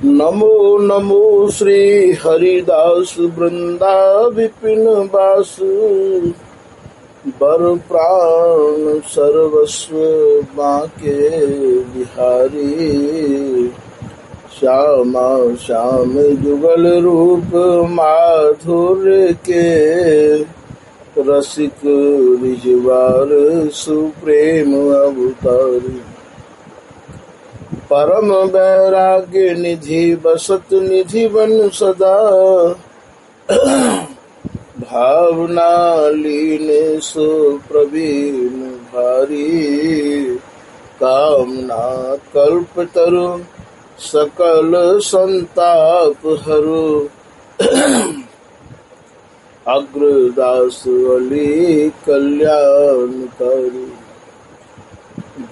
नमो नमो श्री हरिदास वृंदा विपिन बास। बर प्राण सर्वस्व बांके बिहारी। श्यामा श्याम जुगल रूप माधुर्य के। रसिक रिजवार सुप्रेम अवतारी। परम वैराग्य निधि बसत निधि बन सदा। भावना लीन सो प्रवीण भारी। कामना कल्प तरु सकल संताप हरु। अग्रदास अली कल्याणकारी।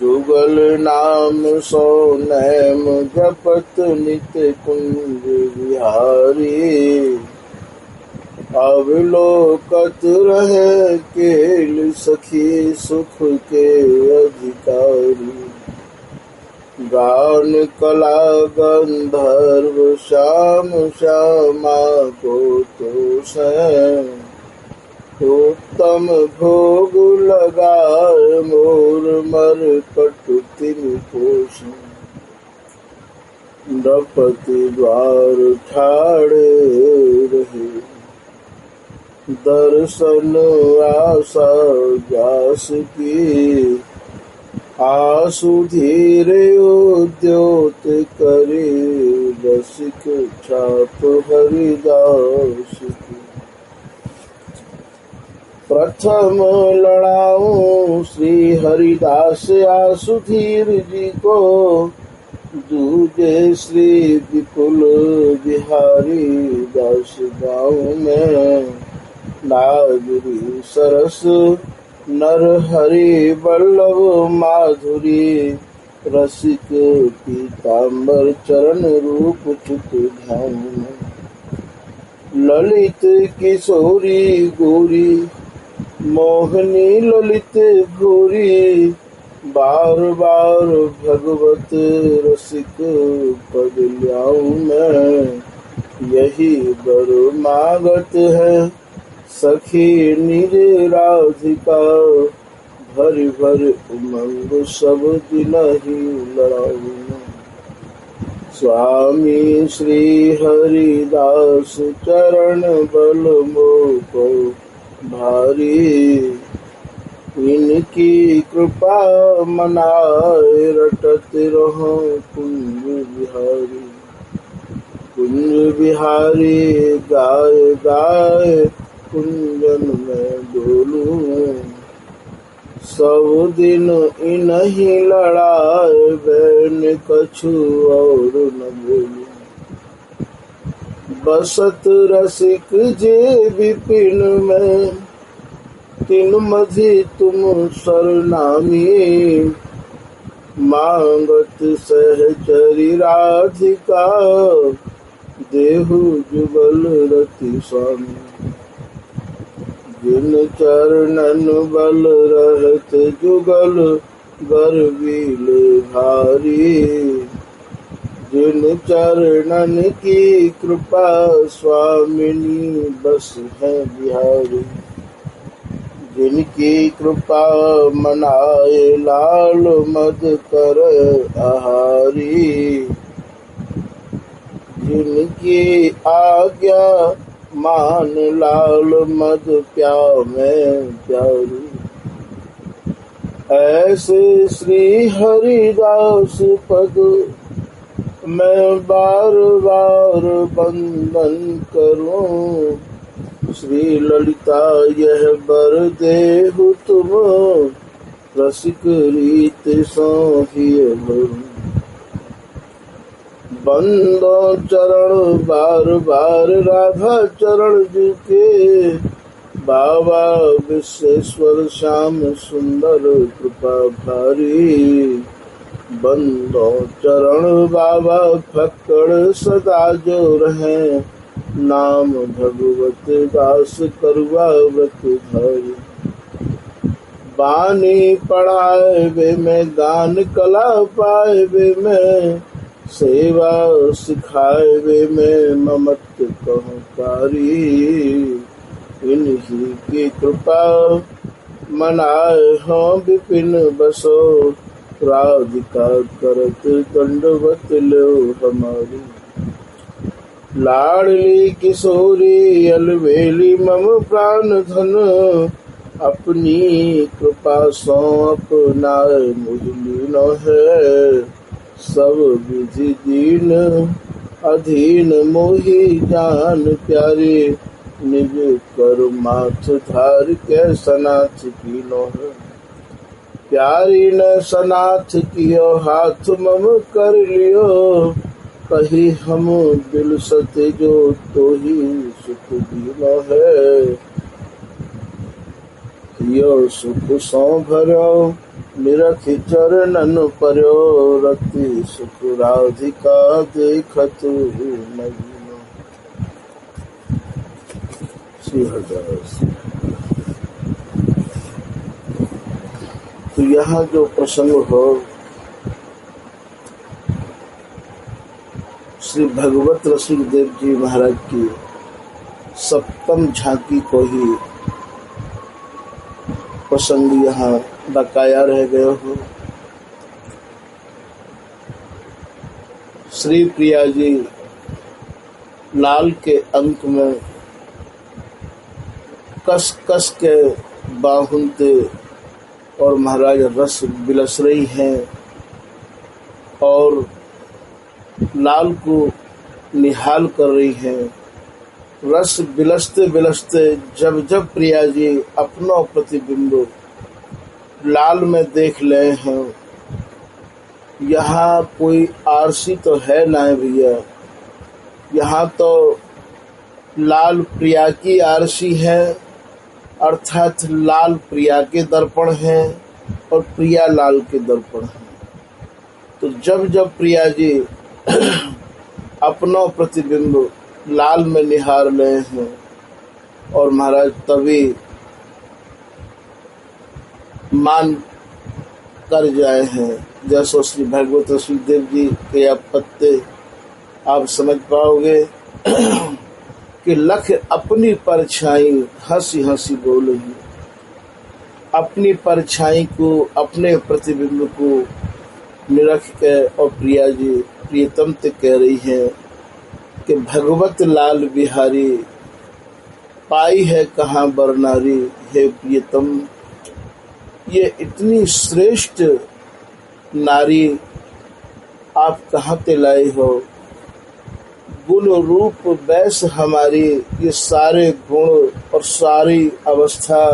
जुगल नाम सो नैम जपत नित कुंज विहारी। अवलोकत रहे केल सखी सुख के अधिकारी। गान कला गंधर्व श्याम श्यामा को तो सैन। उत्तम भोग लगाए मोर मर कटु तिन पोषण। नृपति द्वार ठाड़े रहे। दर्शन आशा जास की। आसु धीर उद्योत करे। रसिक छाप हरिदास की। प्रथम लड़ाऊं श्री हरिदास आसुधीर जी को। दूजे श्री विपुल बिहारी दास गाँव में। नागरी सरस नर हरि वल्लभ माधुरी। रसिक पीताम्बर चरण रूप चित ध्यान में। ललित किशोरी गोरी मोहनी ललित भूरी। बार बार भगवत रसिक पद ल्याऊं मैं। यही बर मागत है सखी निज राधिका। भरि भरि उमंग सब दिन ही लड़ाऊं। स्वामी श्री हरिदास चरण बल मोको भारी। इनकी कृपा मनाए रटत रहो कुंज बिहारी। कुंज बिहारी गाय गाय कुंजन में डोलूं। सब दिन इन्हीं लड़ाए बैन कछु और न बोलूं। बसत रसिक जे विपिन में। तिन मधि तुम सरनामी। मांगत सहचरी राधिका। देहु जुगल रति स्वामी। जिन चरणन बल रहत जुगल गर्वील भारी। जिन चरणन की कृपा स्वामिनी बस है बिहारी। जिनकी कृपा मनाए लाल मद कर आहारी। जिनकी आज्ञा मान लाल मद प्यामे प्यारी। ऐसे श्री हरिदास पद मैं बार बार वंदन करूं। श्री ललिता यह बर देहु तुम। रसिक रीत सोहि भरूं। बंदो चरण बार बार राधा चरण झुके। बाबा विश्वेश्वर श्याम सुंदर कृपा भारी। बंदो चरण बाबा फक्कड़ सदा जो रहे। नाम भगवत दास करुआ व्रत धारी। बानी पढ़ाए वे में गान कला पाए वे में। सेवा सिखाए वे में ममत कहूँ कारी। इन्हीं की कृपा मनाए हों विपिन बसो। राधिका करत दंडवत लो हमारी। लाडली किशोरी अलवेली मम प्राण धन। अपनी कृपा सो अपनाए मुझली न है। सब विधि दीन अधीन मोहि जान प्यारे। निज कर माथ धार के सनाथ की नो है। प्यारी न सनाथ कियो हाथ मम कर लियो। कही हम दिल सते जो तो ही सुख दीनो है। यो सुख सो भरो निरख चरणन पर्यो। रति सुख राधिका देखत नगीनो। श्री हरिदास। तो यहाँ जो प्रसंग हो श्री भगवत रसिक देव जी महाराज की सप्तम झांकी को ही प्रसंग यहाँ बकाया रह गए हो। श्री प्रिया जी लाल के अंक में कस कस के बाहुनते और महाराज रस बिलस रही हैं और लाल को निहाल कर रही हैं। रस बिलसते बिलसते जब जब प्रिया जी अपना प्रतिबिंब लाल में देख ले हैं। यहाँ कोई आरसी तो है ना भैया, यहाँ तो लाल प्रिया की आरसी है, अर्थात लाल प्रिया के दर्पण है और प्रिया लाल के दर्पण है। तो जब जब प्रिया जी अपना प्रतिबिंब लाल में निहार रहे हैं और महाराज तभी मान कर जाए हैं। जैसे श्री भगवत रसिक देव जी के आप पत्ते आप समझ पाओगे कि लख अपनी परछाई हंसी हंसी बोल रही। अपनी परछाई को अपने प्रतिबिंब को निरख के और प्रिया जी प्रियतम से कह रही है कि भगवत लाल बिहारी पाई है कहाँ बरनारी। हे प्रियतम, ये इतनी श्रेष्ठ नारी आप कहाँ ते लाए हो। गुण रूप वैस हमारी, ये सारे गुण और सारी अवस्था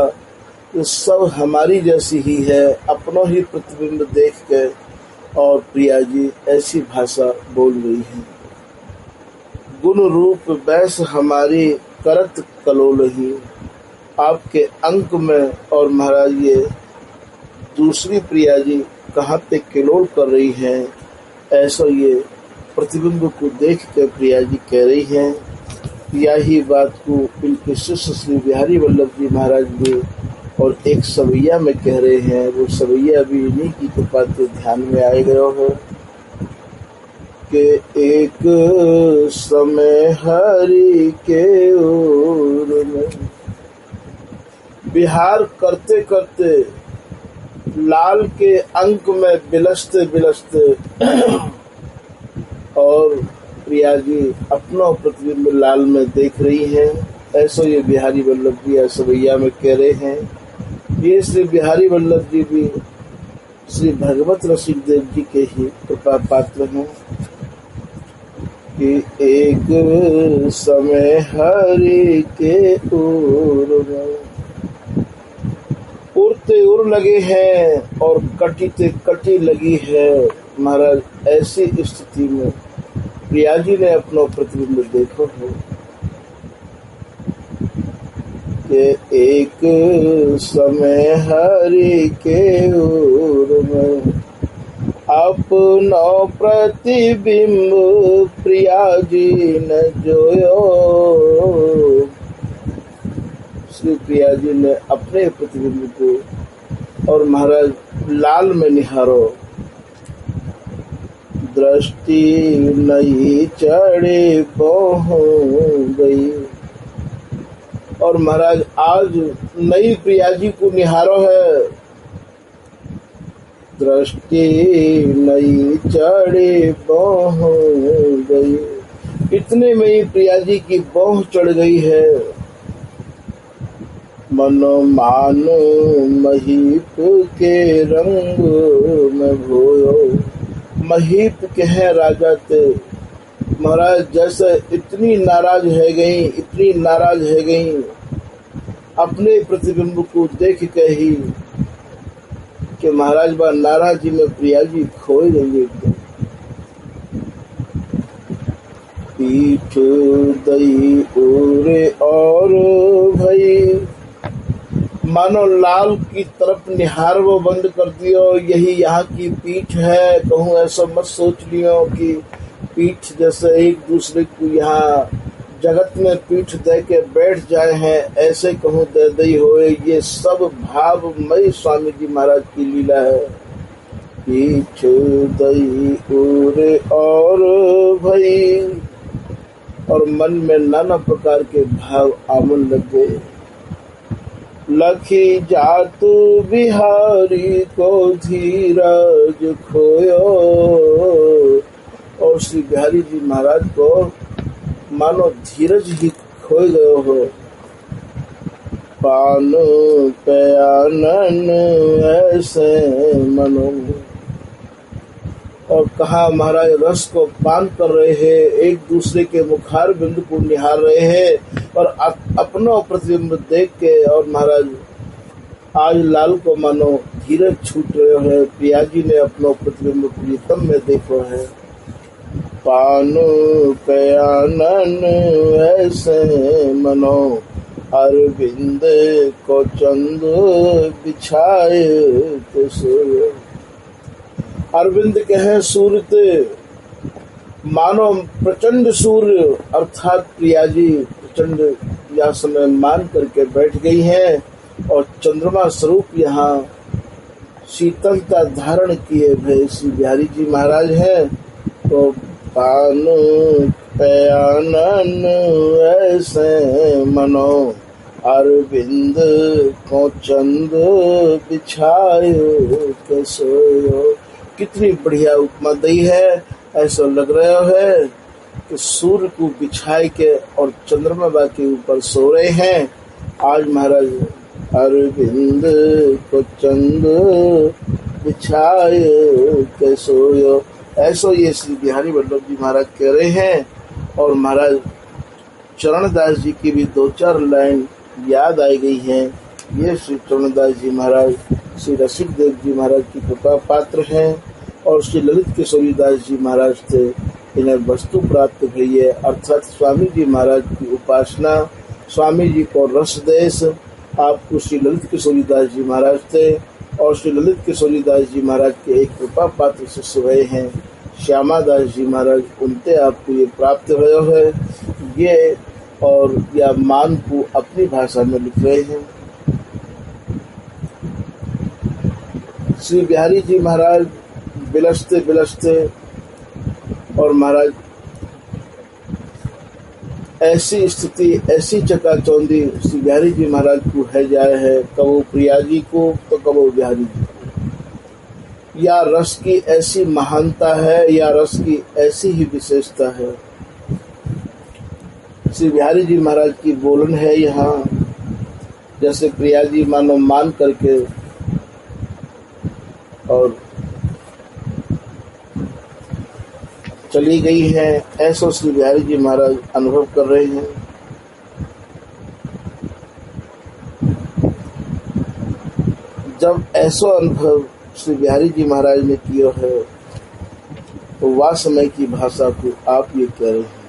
ये सब हमारी जैसी ही है। अपनों ही प्रतिबिंब देख के और प्रिया जी ऐसी भाषा बोल रही है। गुण रूप वैस हमारी करत कलोलही। आपके अंक में और महाराज ये दूसरी प्रिया जी कहाँ पे किलोल कर रही हैं। ऐसा ये प्रतिबिंब को देख के प्रिया जी कह रही हैं। यही बात को इनके शिष्य श्री बिहारी वल्लभ जी महाराज भी और एक सवैया में कह रहे हैं। वो सवैया भी इन्हीं की कृपा से ध्यान में आए गए हो कि एक समय हरि के ओर में बिहार करते करते लाल के अंक में बिलसते बिलसते और प्रिया जी अपना प्रतिबिंब लाल में देख रही हैं। ऐसा ये बिहारी वल्लभ जी सवैया में कह रहे हैं। ये श्री बिहारी वल्लभ जी भी श्री भगवत रसिक देव जी के ही कृपा पात्र हैं कि एक समय हरि के ओर में उड़ते उड़ लगे हैं और कटीते कटी लगी है। महाराज ऐसी स्थिति में प्रिया जी ने अपना प्रतिबिंब देखो हो कि एक समय हरि के ओर में अपनो प्रतिबिंब प्रिया जी ने जोयो। श्री प्रिया जी ने अपने प्रतिबिंब को और महाराज लाल में निहारो। दृष्टि नई चढ़े पहुँ गई। और महाराज आज नई प्रिया जी को निहारो है। दृष्टि नई चढ़े पहुँ गई, इतने में ही प्रिया जी की पहुँ चढ़ गई है। मनो मानो महीप के रंग में भोयो। महीप के हैं राजा ते महाराज, जैसे इतनी नाराज है गई अपने प्रतिबिंब को देख के ही कि महाराज बा नाराजी में प्रिया जी खोए गई। पीठ दई ओरे और भई, मानो लाल की तरफ निहार वो बंद कर दियो। यही यहाँ की पीठ है। कहूँ ऐसा मत सोच लियो कि पीठ जैसे एक दूसरे को यहाँ जगत में पीठ दे के बैठ जाए हैं, ऐसे कहूँ दे दई होए। ये सब भावमयी स्वामी जी महाराज की लीला है। पीठ दई ओरे और भई, और मन में नाना प्रकार के भाव आमन लग गए। लखी जातु बिहारी को धीरज खोयो। और श्री बिहारी जी महाराज को मानो धीरज ही खोए गए हो। पान पयानन ऐसे मनो, और कहा महाराज रस को पान कर रहे हैं, एक दूसरे के मुखार बिंदु को निहार रहे हैं और अपना प्रतिबिंब देख के। और महाराज आज लाल को मानो धीरज छूट रहे हैं। प्रिया जी ने अपना प्रतिबिंब प्रीतम में देखो है। पानो पयानन ऐसे मनो, अरविंद को चंद बिछाए तो सोयो। अरविंद के हैं सूर्य, मानो प्रचंड सूर्य अर्थात प्रिया जी प्रचंड या समय मान करके बैठ गई हैं और चंद्रमा स्वरूप यहाँ शीतलता धारण किए भय श्री बिहारी जी महाराज हैं। तो पान पयानन ऐसे मनो, अरविंद को चंद बिछाए के सोयो। कितनी बढ़िया उपमा दी है। ऐसा लग रहा है कि सूर्य को बिछाए के और चंद्रमा के ऊपर सो रहे हैं। आज महाराज अरविंद को चंद बिछाए के सोयो, ऐसा ये श्री बिहारी वल्लभ जी महाराज कह रहे हैं। और महाराज चरणदास जी की भी 2-4 लाइन याद आई गई हैं। ये श्री चरणदास जी महाराज श्री रसिक देव जी महाराज की कृपा पात्र हैं और श्री ललित किशोरी दास जी महाराज थे। इन्हें वस्तु प्राप्त हुई है, अर्थात स्वामी जी महाराज की उपासना, स्वामी जी को रस देश आपको श्री ललित किशोरी दास जी महाराज थे। और श्री ललित किशोरी दास जी महाराज के एक कृपा पात्र शिष्य हुए हैं श्यामा दास जी महाराज, उनसे आपको ये प्राप्त हुआ है। ये और या मान को अपनी भाषा में लिख रहे हैं। श्री बिहारी जी महाराज बिलसते बिलसते और महाराज ऐसी स्थिति, ऐसी चकाचौंधी श्री बिहारी जी महाराज को है जाए है, कबो प्रिया जी को तो कबो बिहारी जी को। या रस की ऐसी महानता है या रस की ऐसी ही विशेषता है। श्री बिहारी जी महाराज की बोलन है यहाँ, जैसे प्रिया जी मानो मान करके और चली गई है, ऐसा श्री बिहारी जी महाराज अनुभव कर रहे हैं। जब ऐसा अनुभव श्री बिहारी जी महाराज ने किया है तो वह समय की भाषा को आप ये कह रहे हैं।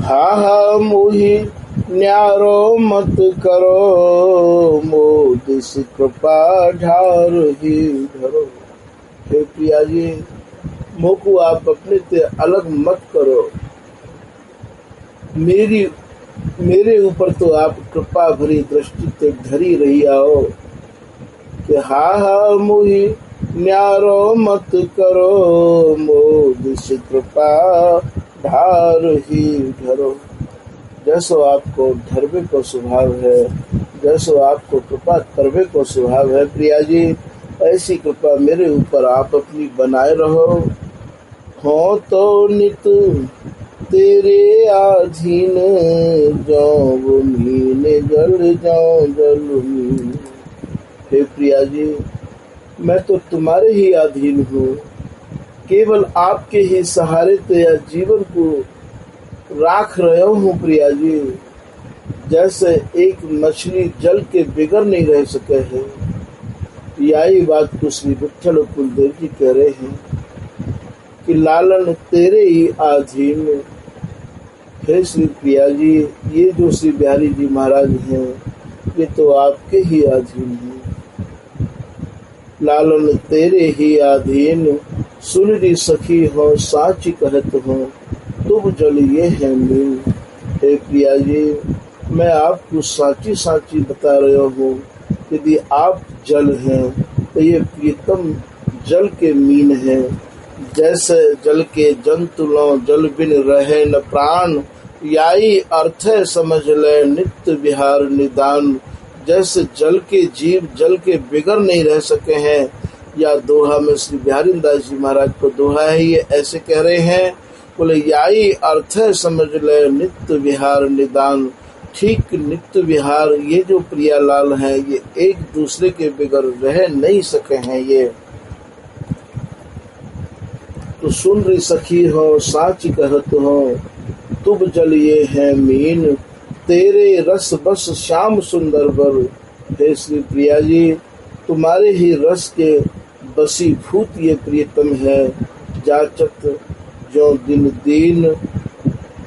हा मोहि न्यारो मत करो, मोदिस कृपा ढार ही धरो। हे प्रिया जी, मोको आप अपने से अलग मत करो। मेरे ऊपर तो आप कृपा भरी दृष्टि से धरी रही आओ। कि हा मुहि न्यारो मत करो, मोद से कृपा ढार ही ढरो। जैसो आपको ढरबे को स्वभाव है, जैसो आपको कृपा करबे को स्वभाव है प्रिया जी, ऐसी कृपा मेरे ऊपर आप अपनी बनाए रहो। हो तो नित तेरे अधीन, जाऊं मीन जल जाऊं जल मीन। हे प्रिया जी, मैं तो तुम्हारे ही अधीन हूँ, केवल आपके ही सहारे तो यह जीवन को राख रहा हूँ प्रिया जी। जैसे एक मछली जल के बिगर नहीं रह सके है, यही बात को श्री विठल और कुलदेव जी कह रहे हैं कि लालन तेरे ही अधीन। हे श्री प्रिया जी, ये जो श्री बिहारी जी महाराज हैं, ये तो आपके ही अधीन हैं। लालन तेरे ही अधीन, सुनरी सखी हो साची कहत हो, तुम जल ये है मीन। हे प्रिया जी, मैं आपको साची साची बता रहा हूँ, यदि आप जल हैं तो ये प्रीतम जल के मीन है। जैसे जल के जंतु लो जल बिन रहे न प्राण, याई अर्थ है समझ ले नित्य विहार निदान। जैसे जल के जीव जल के बिगर नहीं रह सके हैं, या दोहा में श्री बिहारी दास जी महाराज को दोहा है, ये ऐसे कह रहे हैं, बोले याई अर्थ है समझ ले नित्य विहार निदान। ठीक नित्य विहार ये जो प्रियालाल हैं, ये एक दूसरे के बिगर रह नहीं सके हैं। ये तो सुन रही सखी हो साच कहत हो, तुम जल ये है मीन, तेरे रस बस श्याम सुंदर बर। हे श्री प्रिया जी, तुम्हारे ही रस के बसी भूत ये प्रियतम है। जाचत जो दिन दीन,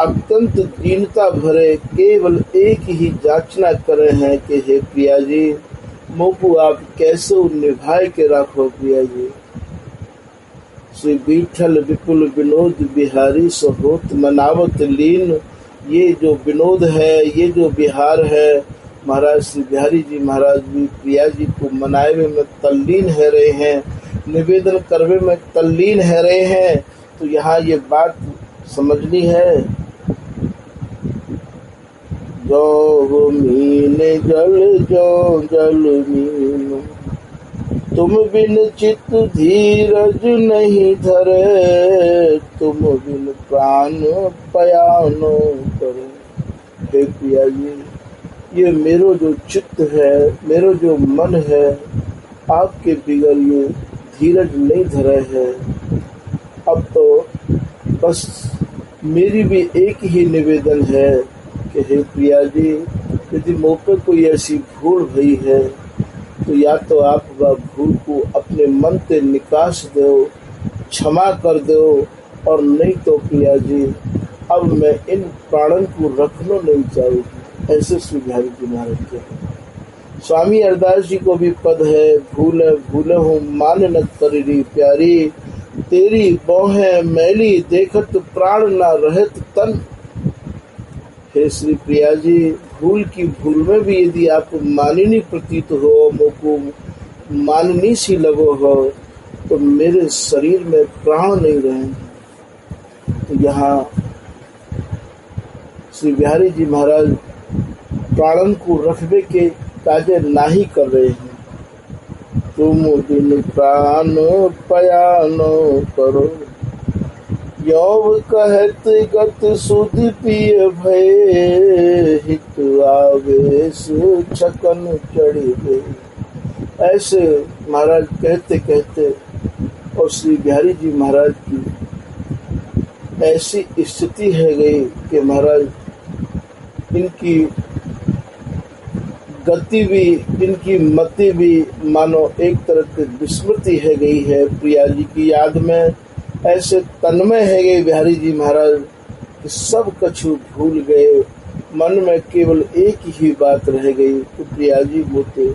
अत्यंत दीनता भरे केवल एक ही जाचना करे हैं कि हे प्रिया जी, मोकू आप कैसे निभाए के रखो प्रिया जी। श्री विठल विपुल विनोद बिहारी सहोत मनावत लीन। ये जो विनोद है, ये जो बिहार है, महाराज श्री बिहारी जी महाराज भी प्रिया जी को मनाए में तल्लीन है रहे हैं, निवेदन करवे में तल्लीन है रहे हैं। तो यहाँ ये बात समझनी है, जो मीन जल जो जल मीन, तुम बिन चित धीरज नहीं धरे, तुम बिन प्राण पयानो करे। हे प्रिया जी, ये मेरो जो चित्त है, मेरो जो मन है, आपके बिगर ये धीरज नहीं धरे है। अब तो बस मेरी भी एक ही निवेदन है कि हे प्रिया जी, यदि मौके कोई ऐसी भूल भई है, तो या तो आप वह भूल को अपने मन से निकास दो, क्षमा कर दो, और नहीं तो प्रिया जी अब मैं इन प्राणन को रखना नहीं चाहूँगी। ऐसे श्री बिहारी जी महाराज के स्वामी अरदास जी को भी पद है, भूल हूँ मान न करी प्यारी, तेरी बोहे मैली देखत प्राण ना रहत तन। हे श्री प्रिया जी, भूल की भूल में भी यदि आपको माननीय प्रतीत हो, मोको माननीय सी लगो हो, तो मेरे शरीर में प्राण नहीं रहेंगे। तो यहाँ श्री बिहारी जी महाराज प्राणन को रखबे के काजे नाही कर रहे हैं। तुम बिन प्राण पयानो करो, यौव कहत गत सुध पिय भय, हित आवेश छकन चढ़ गए। ऐसे महाराज कहते कहते और श्री बिहारी जी महाराज की ऐसी स्थिति है गई कि महाराज इनकी गति भी, इनकी मति भी मानो एक तरह की विस्मृति है गई है प्रिया जी की याद में। ऐसे तन्मय है गए बिहारी जी महाराज कि सब कछु भूल गए, मन में केवल एक ही बात रह गई कि प्रिया जी मुझसे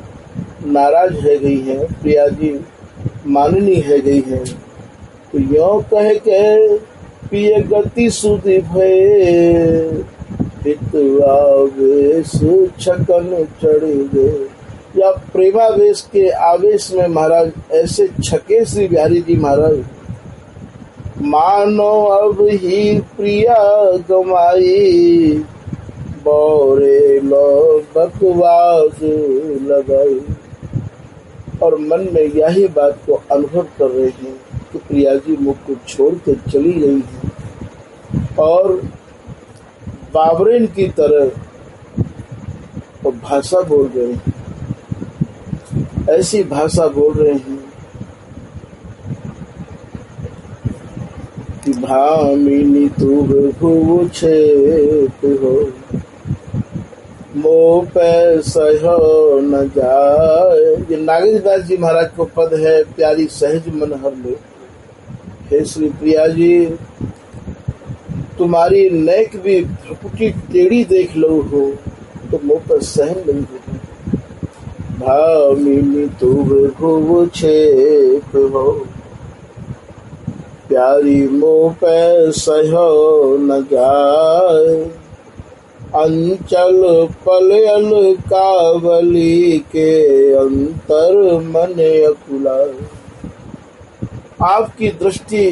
नाराज है गई है, प्रिया जी माननी है गई है। तो यों कह के पिय गति सुधि भय, हित आवेश छकन चढ़ गए। या प्रेमावेश के आवेश में महाराज ऐसे छके श्री बिहारी जी महाराज, मानो अब ही प्रिया गमाई, बोरे लो बकवास लगाई। और मन में यही बात को अनुभव कर रहे हैं कि प्रिया जी मुझको छोड़ के चली गई है, और बाबरेन की तरह वो भाषा बोल रहे हैं, ऐसी भाषा बोल रहे हैं कि भामिनी तू छेत हो, मो पे सहो न जाए। ये नागेशदास जी महाराज को पद है, प्यारी सहज मन हर ले। हे श्री प्रिया जी, तुम्हारी नेक भी भ्रकुटी टेढ़ी देख लो हो तो मुँह पर सहन नहीं होगी। भामिनी तू छेप हो, प्यारी मुँह पे सहो न जाए। अंचल पलयल कावली के अंतर मन अकुलाए। आपकी दृष्टि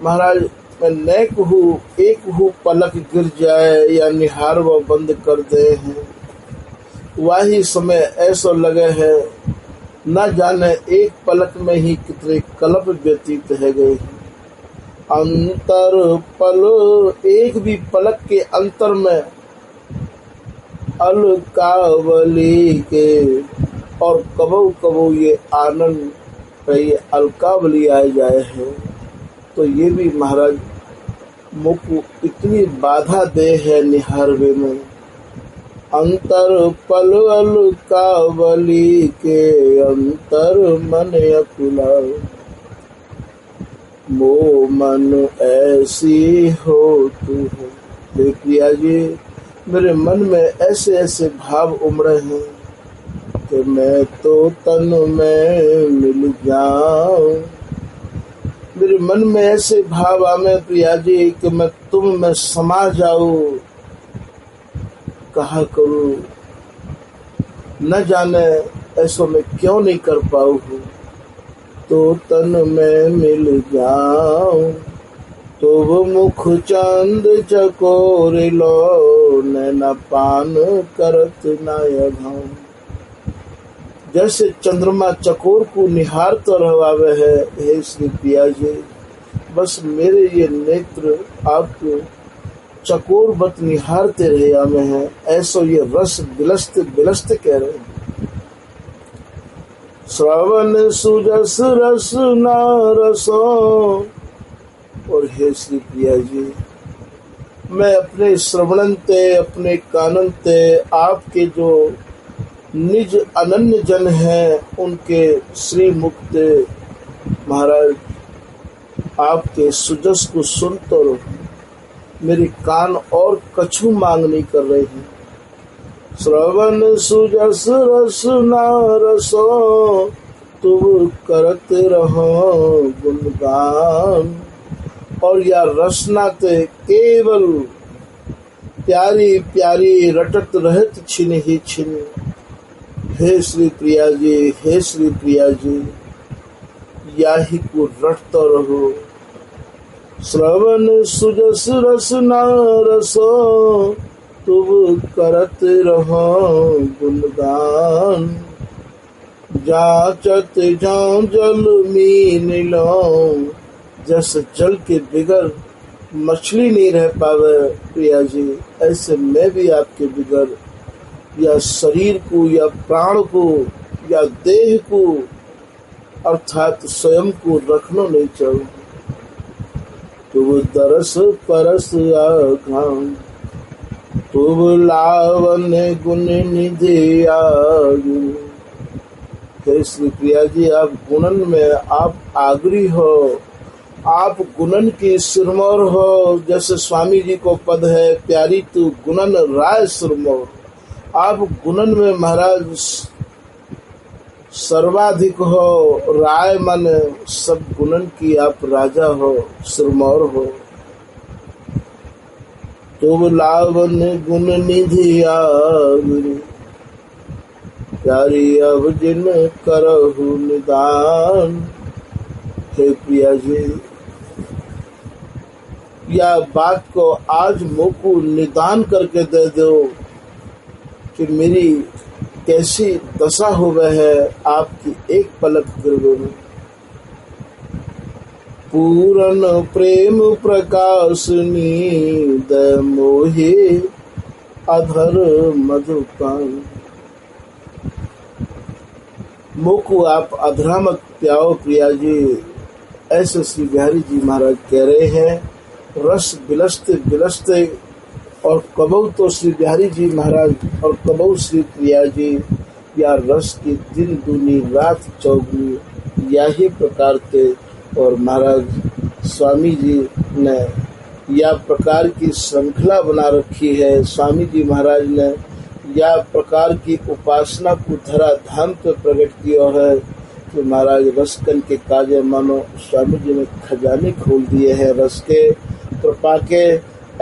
महाराज मैं नेक हूँ, एक हूँ पलक गिर जाए या निहार वो बंद कर दे हैं, वही समय ऐसा लगे है न जाने एक पलक में ही कितने कल्प व्यतीत है गए। अंतर पल, एक भी पलक के अंतर में अलकावली के, और कबो कबो ये आनंद ये अलकावली आए जाए है, तो ये भी महाराज मुझको इतनी बाधा दे है निहारवे में। अंतर पल अलकावली के अंतर मन अकुला, मो मन ऐसी हो तू है। प्रिया जी, मेरे मन में ऐसे ऐसे भाव उमड़े हैं कि मैं तो तन में मिल जाऊं। मेरे मन में ऐसे भाव आवे प्रिया जी कि मैं तुम में समा जाऊं। कहा करूं, न जाने ऐसा मैं क्यों नहीं कर पाऊं। तो तन में मिल जाऊं, तो वो मुख चांद चकोर लो, नैना पान करत नाय घाऊं। जैसे चंद्रमा चकोर को निहारता रहवावे है, हे श्री प्रिया जी, बस मेरे ये नेत्र आपको चकोर बत निहारते रहे हमें है, ऐसा ये रस बिलस्त बिलस्त कह रहे हैं। श्रवण सुजस रस ना रसो। और हे श्री प्रिया जी, मैं अपने श्रवणंते, अपने कानंते आपके जो निज अनन्य जन हैं उनके श्री मुक्त महाराज आपके सुजस को सुनते रहो। मेरे कान और कछु मांग नहीं कर रहे हैं। श्रवण सुजस रस ना रसो, तुम करत रहो गुणगान। और या रसना ते केवल प्यारी प्यारी रटत रहत छिन ही छिन। हे श्री प्रिया जी, हे श्री प्रिया जी, याही को रटता रहो। श्रवण सुजस रस ना रसो, तुम करत रहो गुणगान। जाचत जाऊं जल मीन लो, जैसे जल के बिगर मछली नहीं रह पावे प्रिया जी, ऐसे मैं भी आपके बिगर या शरीर को या प्राण को या देह को अर्थात स्वयं को रखना नहीं चाहूँ। तुम दरस परस आघाम, तुम लावन्य गुण निधि आगु। हे श्री प्रिया जी, आप गुणन में आप आगरी हो, आप गुणन की सिरमौर हो। जैसे स्वामी जी को पद है, प्यारी तू गुणन राय सिरमौर। आप गुणन में महाराज सर्वाधिक हो, राय मन सब गुणन की आप राजा हो, सिरमौर हो। तुम लावन्य गुण निधि आगुरी, प्यारी अब जिन करहु निदान। हे प्रिया जी, या बात को आज मुझको निदान करके दे दो कि मेरी कैसी दशा हो गई है आपकी एक पलक गिरवे में। पूरन प्रेम प्रकाशनी दय मोहे अधर मधुपान। मोको आप अधरा मत प्याओ प्रिया जी, ऐसे श्री बिहारी जी महाराज कह रहे हैं। रस बिलसते बिलसते और कबहू तो श्री बिहारी जी महाराज और कबहू श्री प्रिया जी, या रस की दिन दूनी रात चौगुनी, यही प्रकार थे। और महाराज स्वामी जी ने या प्रकार की श्रृंखला बना रखी है। स्वामी जी महाराज ने या प्रकार की उपासना को धरा धाम पे प्रकट किया है कि महाराज रसकन के काजे मानो स्वामी जी ने खजाने खोल दिए हैं रस के कृपा के।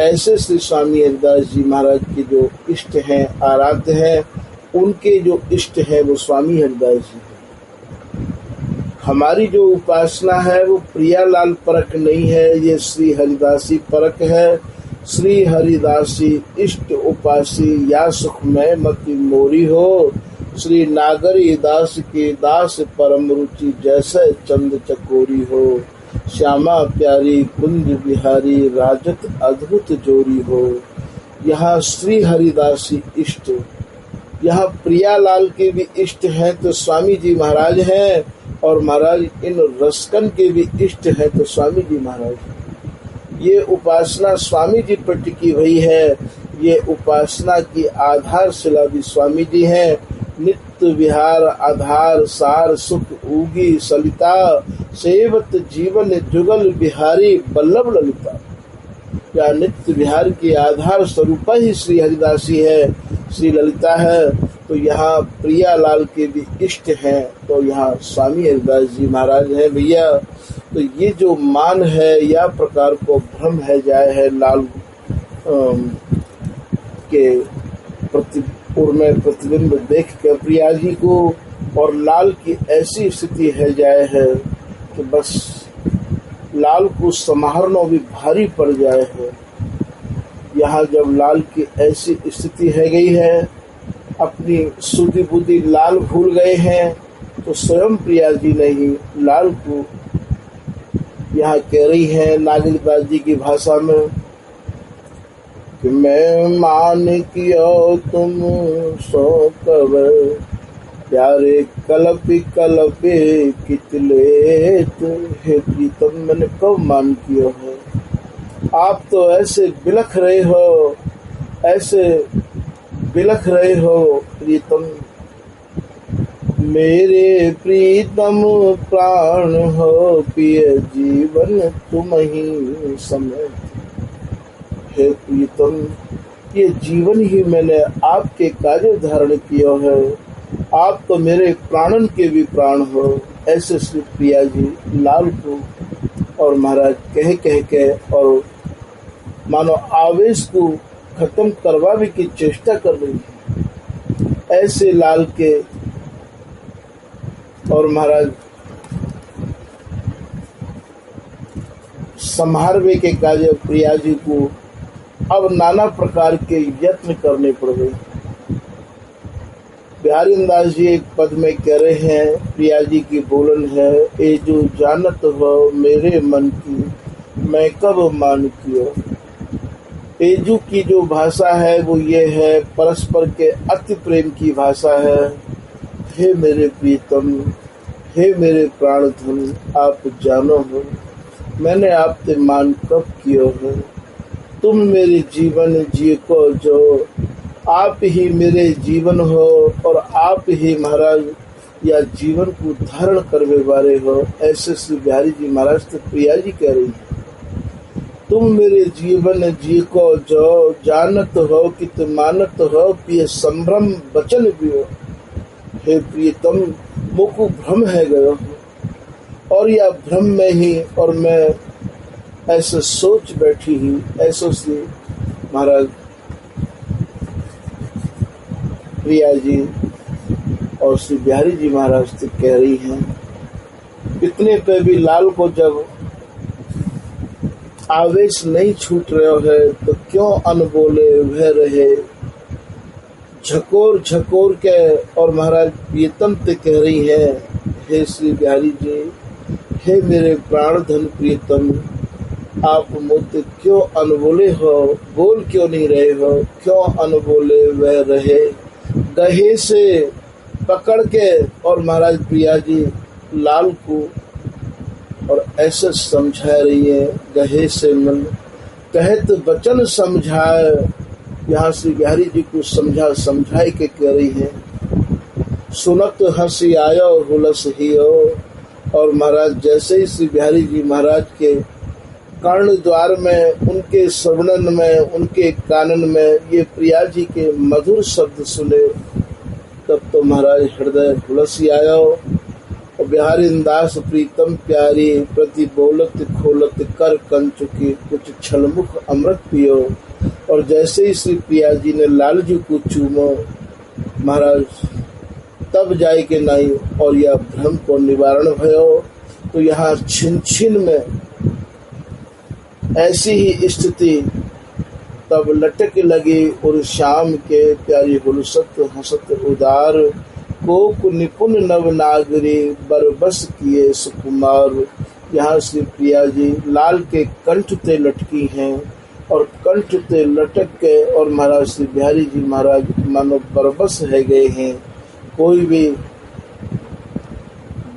ऐसे श्री स्वामी हरिदास जी महाराज के जो इष्ट हैं, आराध्य हैं, उनके जो इष्ट हैं वो स्वामी हरिदास जी हैं। हमारी जो उपासना है वो प्रियालाल परक नहीं है, ये श्री हरिदासी परक है। श्री हरिदासी इष्ट उपासी या सुखमय मति मोरी हो। श्री नागरी दास के दास परम रुचि जैसे चंद चकोरी हो। श्यामा प्यारी कुंज बिहारी राजत अद्भुत जोरी हो। यहाँ श्री हरिदासी इष्ट, यहाँ प्रियालाल के भी इष्ट हैं तो स्वामी जी महाराज हैं, और महाराज इन रसकन के भी इष्ट हैं तो स्वामी जी महाराज। ये उपासना स्वामी जी पर टिकी हुई है। ये उपासना की आधारशिला भी स्वामी जी हैं। नित्य विहार आधार सार सुख उगी सलिता, सेवत जीवन जुगल बिहारी बल्लभ ललिता। या नित्य विहार की आधार स्वरूपा ही श्री हरिदासी है, श्री ललिता है। तो यहाँ प्रियालाल के भी इष्ट हैं तो यहाँ स्वामी हरिदास जी महाराज हैं भैया। तो ये जो मान है या प्रकार को भ्रम है जाए है लाल के प्रतिबिंब देख के प्रिया जी को, और लाल की ऐसी स्थिति है जाए है कि बस लाल को संभालना भी भारी पड़ जाए है। यहाँ जब लाल की ऐसी स्थिति है गई है, अपनी सुधि बुद्धि लाल भूल गए हैं, तो स्वयं प्रिया जी ने ही लाल को यहाँ कह रही है नागरिकदास जी की भाषा में कि मैं मान किया तुम सो कब प्यारे कलपी कलपे कितले। हे प्रीतम, मैंने कब मान किया है। आप तो ऐसे बिलख रहे हो, ऐसे बिलख रहे हो प्रीतम। मेरे प्रीतम प्राण हो पिय जीवन तुम ही समय। हे प्रीतम, ये जीवन ही मैंने आपके कार्य धारण किया है। आप तो मेरे प्राणन के भी प्राण हो। ऐसे श्री प्रिया जी लाल को और महाराज कह कह के और मानो आवेश को खत्म करवाने की चेष्टा कर रही है। ऐसे लाल के और महाराज संहारवे के कार्य प्रिया जी को अब नाना प्रकार के यत्न करने पड़ गए। बिहारी दास जी एक पद में कह रहे हैं, प्रिया जी की बोलन है, ए जो जानत हो मेरे मन की मैं कब मान कियो। एजू की जो भाषा है वो ये है, परस्पर के अति प्रेम की भाषा है। हे मेरे प्रीतम, हे मेरे प्राणधन, आप जानो हो मैंने आपसे मान कब कियो है। तुम मेरे जीवन जी को जो, आप ही मेरे जीवन हो और आप ही महाराज या जीवन को धारण करने वाले हो। ऐसे श्री बिहारी जी महाराज तो प्रिया जी कह रही है, तुम मेरे जीवन जी को जो जानत हो कि तुम मानत हो कि संभ्रम वचन भी हो। हे प्रियतम, मुझको भ्रम है गयो और यह भ्रम में ही और मैं ऐसे सोच बैठी ही। ऐसे से महाराज प्रिया जी और श्री बिहारी जी महाराज तो कह रही हैं, इतने पे भी लाल को जब आवेश नहीं छूट रहे है तो क्यों अनबोले वह रहे। झकोर झकोर के और महाराज प्रियतम ते कह रही है, हे श्री बिहारी जी, हे मेरे प्राणधन प्रियतम, आप मुझसे क्यों अनबोले हो, बोल क्यों नहीं रहे हो, क्यों अनबोले वह रहे। गहे से पकड़ के और महाराज प्रिया जी लाल को और ऐसे समझा रही है, गहे से मन कहत वचन समझाए। यहाँ श्री बिहारी जी को समझाए के कह रही है, सुनत हंसी आयो हुलस ही हो। और महाराज जैसे ही श्री बिहारी जी महाराज के कर्ण द्वार में, उनके श्रवणन में, उनके कानन में ये प्रिया जी के मधुर शब्द सुने, तब तो महाराज हृदय हुलसी आयो। और बिहारी दास प्रीतम प्यारी प्रति बोलत खोलत कर कंचु की कुछ छलमुख अमृत पियो। और जैसे ही श्री प्रिया जी ने लाल जी को चूमो, महाराज तब जाए के नहीं और यह भ्रम को निवारण भयो। तो यहाँ छिन छिन में ऐसी ही स्थिति तब लटक लगी। और शाम के प्यारी हुलसत हसत उदार, कोक निपुण नव नागरी बरबस किए सुकुमार। यहाँ श्री प्रिया जी लाल के कंठ ते लटकी हैं और कंठ ते लटक के और महाराज श्री बिहारी जी महाराज मानो बरबस है गए हैं, कोई भी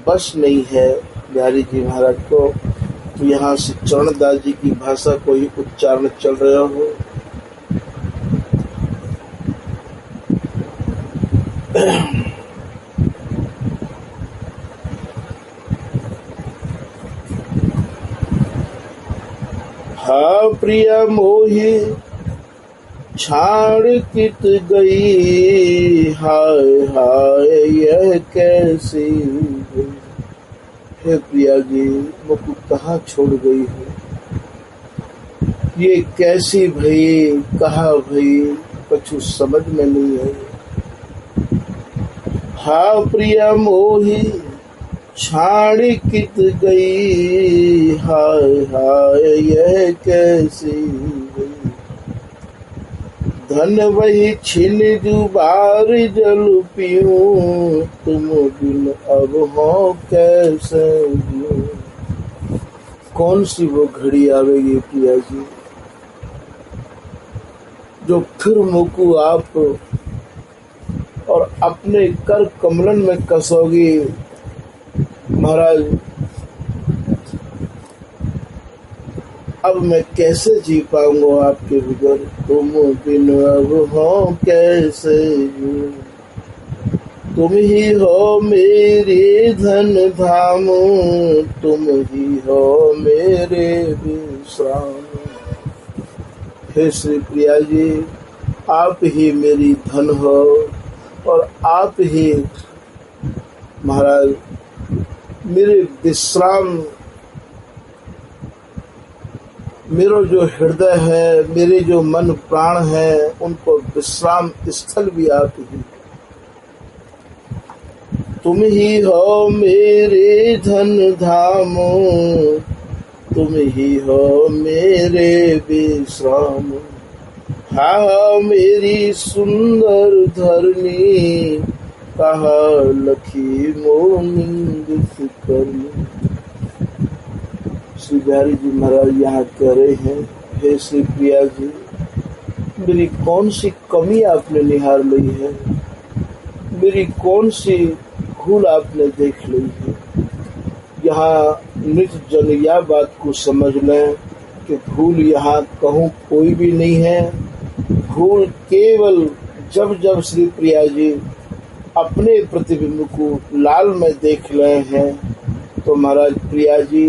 बस नहीं है बिहारी जी महाराज को। तो यहाँ से चरणदास जी की भाषा को ही उच्चारण चल रहा हो। हा प्रिया मोही छाड़ कित गई, हाय हाय यह कैसी। हे प्रिया जी मुझको कहाँ छोड़ गई हो, ये कैसी भई, कहा भई, कुछ समझ में नहीं है। हा प्रिया मोही छाड़ कित गई, हाय हाय यह कैसी भई। धन वही छिन जुबार जल पीऊं, तुम बिन अब हो कैसे जीऊं। कौन सी वो घड़ी आवेगी प्रिया जी जो फिर मुझको आप और अपने कर कमलन में कसोगी। महाराज अब मैं कैसे जी पाऊंगा आपके बगैर, तुम बिन अब हो कैसे जीऊं। तुम ही हो मेरे धन धाम, तुम ही हो मेरे विश्राम। हे श्री प्रिया जी आप ही मेरी धन हो और आप ही महाराज मेरे विश्राम, मेरा जो हृदय है, मेरे जो मन प्राण है, उनको विश्राम स्थल भी आप ही। तुम ही हो मेरे धन धाम, तुम ही हो मेरे विश्राम। हाँ मेरी सुंदर धरनी, कहा लखी मोनिंद करनी। श्री बिहारी जी महाराज यहाँ कह रहे हैं, हे श्री प्रिया जी मेरी कौन सी कमी आपने निहार ली है, मेरी कौन सी भूल आपने देख ली है। यहाँ निज जन यह बात को समझ लें कि भूल यहाँ कहूँ कोई भी नहीं है। भूल केवल जब जब श्री प्रिया जी अपने प्रतिबिंब को लाल में देख रहे हैं तो महाराज प्रिया जी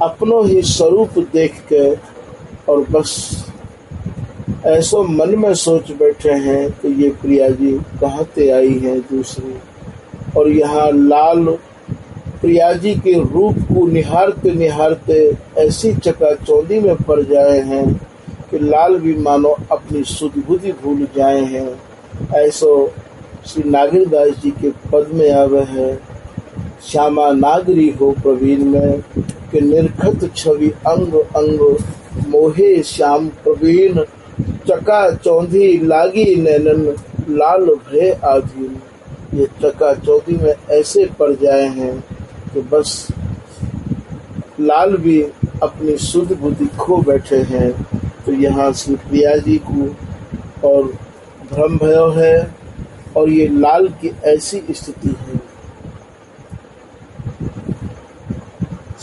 अपनों ही स्वरूप देख के और बस ऐसो मन में सोच बैठे हैं कि ये प्रिया जी कहाँ से आई हैं दूसरी। और यहाँ लाल प्रिया जी के रूप को निहारते निहारते ऐसी चकाचौंधी में पड़ जाए हैं कि लाल भी मानो अपनी सुध बुद्धि भूल जाए हैं। ऐसो श्री नागरदास जी के पद में आवे है, श्यामा नागरी हो प्रवीण में, कि निर्खत छवि अंग अंग मोहे श्याम प्रवीण, चका चौंधी लागी नैनन लाल भय आधीन। ये चका चौंधी में ऐसे पड़ जाए हैं कि बस लाल भी अपनी शुद्ध बुद्धि खो बैठे हैं। तो यहाँ श्री प्रिया जी को और भ्रम भयो है और ये लाल की ऐसी स्थिति है।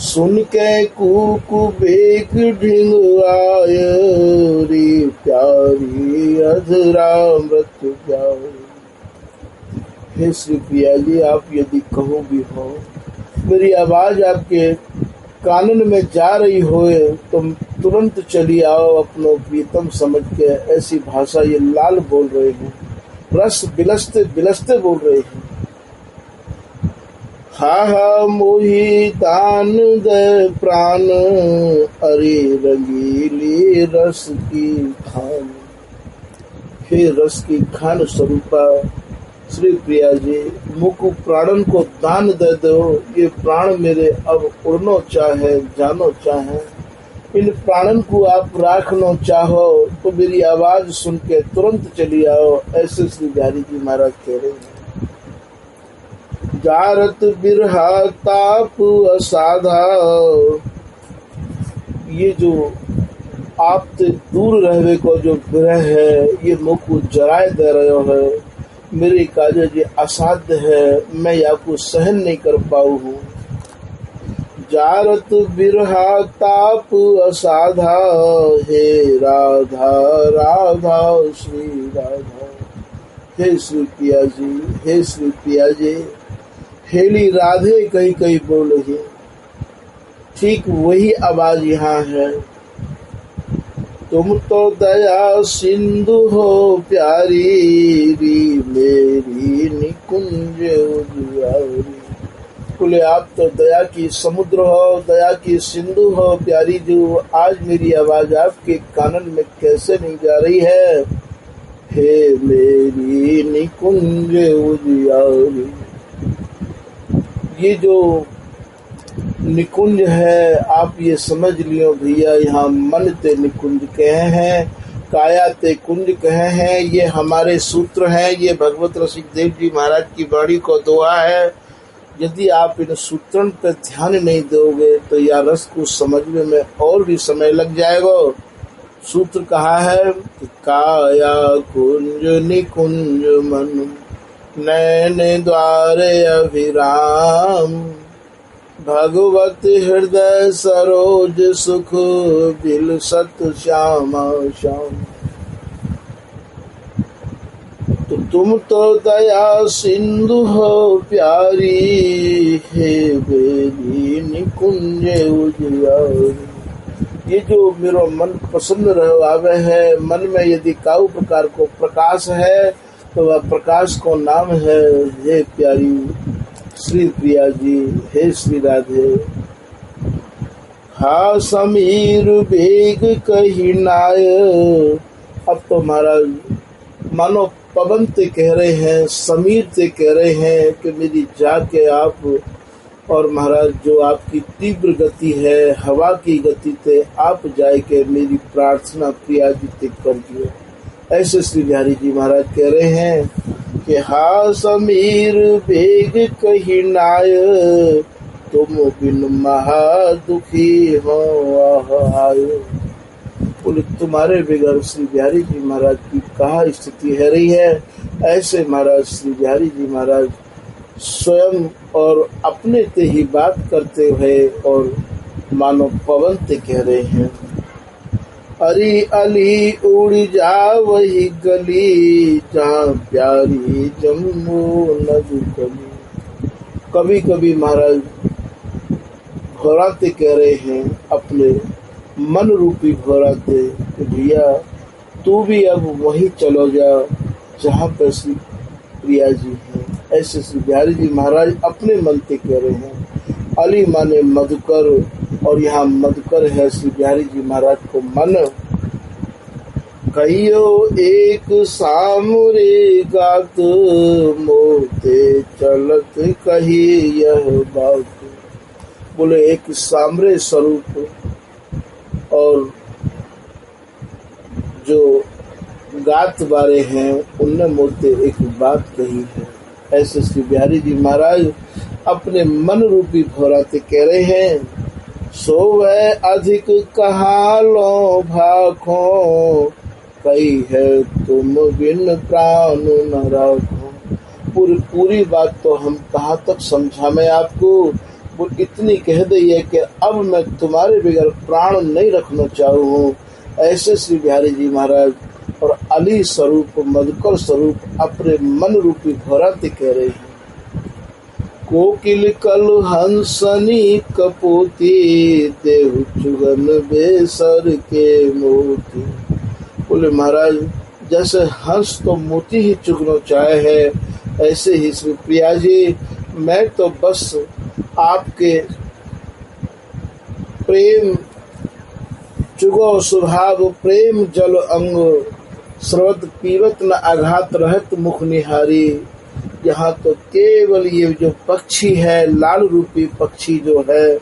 सुन के कूकू बेग ढिंग आय, रे प्यारी अधरा मृत्यु जाओ। हे श्री प्रिया जी, आप यदि कहो भी हो, मेरी आवाज आपके कानन में जा रही होए तो तुरंत चली आओ अपनो प्रीतम समझ के। ऐसी भाषा ये लाल बोल रहे हैं, रस बिलसते बिलसते बोल रहे हैं। हा मोही दान दे प्राण, अरे रंगीली रस की खान। हे रस की खान स्वरूपा श्री प्रिया जी, मुकु प्राणन को दान दे दो। ये प्राण मेरे अब उड़नो चाहे, जानो चाहे। इन प्राणन को आप राखनो चाहो तो मेरी आवाज सुन के तुरंत चली आओ। ऐसे श्री बिहारी जी महाराज कह रहे हैं। जारत बिरहा ताप असाधा, ये जो आप से दूर रहवे को जो विरह है, ये मुकु जराए दे रहे है। मेरे काज ये असाध्य है, मैं आपको सहन नहीं कर पाऊ हूँ। जारत बिरहा ताप असाधा, हे राधा राधा श्री राधा। हे श्री प्रिया जी, हे श्री प्रिया जी, हेली राधे कहीं कहीं बोल रही। ठीक वही आवाज यहाँ है। तुम तो दया सिंधु हो प्यारी, री मेरी निकुंज उजियारी। बोले आप तो दया की समुद्र हो, दया की सिंधु हो प्यारी, जो आज मेरी आवाज आपके कानन में कैसे नहीं जा रही है। हे मेरी निकुंज उजियारी। ये जो निकुंज है, आप ये समझ लियो भैया, यहाँ मन ते निकुंज कहे हैं, काया ते कुंज कहे हैं। ये हमारे सूत्र हैं, ये भगवत रसिक देव जी महाराज की वाणी को दुआ है। यदि आप इन सूत्रों पर ध्यान नहीं दोगे तो यह रस को समझने में और भी समय लग जाएगा। सूत्र कहा है कि काया कुंज निकुंज मन, नैन द्वारे अभिराम, भगवत हृदय सरोज सुख, बिल सत श्यामा श्याम। तो तुम तो दया सिंधु हो प्यारी, हे बेरी निकुंज उजियारी। ये जो मेरा मन प्रसन्न रहो आवे है, मन में यदि काऊ प्रकार को प्रकाश है तो वह प्रकाश को नाम है हे प्यारी श्री प्रिया जी, हे श्री राधे। हा समीर बेग कही नाय। अब तो महाराज मानो पवन ते कह रहे हैं, समीर ते कह रहे हैं कि मेरी जाके आप, और महाराज जो आपकी तीव्र गति है हवा की गति ते आप जाए के मेरी प्रार्थना प्रिया जी ते कर दिए। ऐसे श्री बिहारी जी महाराज कह रहे हैं कि हा समीर बेग कही नाय, तुम बिन महा दुखी हो आयो। बोले तुम्हारे बगैर श्री बिहारी जी महाराज की कहा स्थिति है रही है। ऐसे महाराज श्री बिहारी जी महाराज स्वयं और अपने ते ही बात करते हुए और मानो पवन ते कह रहे हैं। अरी अली उड़ जा वही गली, जहाँ प्यारी जम्मू नदी गली। कभी कभी महाराज घोराते कह रहे हैं अपने मन रूपी घोराते कि भैया तू भी अब वहीं चलो जा जहाँ पर श्री प्रिया जी हैं। ऐसे श्री बिहारी जी महाराज अपने मन से कह रहे हैं। अली माने मधुकर, और यहाँ मधुकर है श्री बिहारी जी महाराज को मन। कहियो एक सामरे गात मोते चलत कही यह बात। बोले एक सामरे स्वरूप और जो गात बारे हैं उनने मोते एक बात कही है। ऐसे श्री बिहारी जी महाराज अपने मन रूपी भौराते कह रहे हैं। सो वह अधिक कहा लो भाखो कही है तुम बिन प्राण न राखो। पूरी बात तो हम कहाँ तक समझा मैं आपको। वो इतनी कह दी है कि अब मैं तुम्हारे बगैर प्राण नहीं रखना चाहूँ। ऐसे श्री बिहारी जी महाराज और अली स्वरूप मधुकर स्वरूप अपने मन रूपी भौराते कह रहे हैं। कोकिल कल हंसनी कपोती देहु चुगन बेसर के मोती। बोले महाराज जैसे हंस तो मोती ही चुगना चाहे है, ऐसे ही श्री प्रिया जी मैं तो बस आपके प्रेम चुगो स्वभाव प्रेम जल अंग स्रवत पीवत न आघात रहत मुख निहारी। यहाँ तो केवल ये जो पक्षी है लाल रूपी पक्षी जो है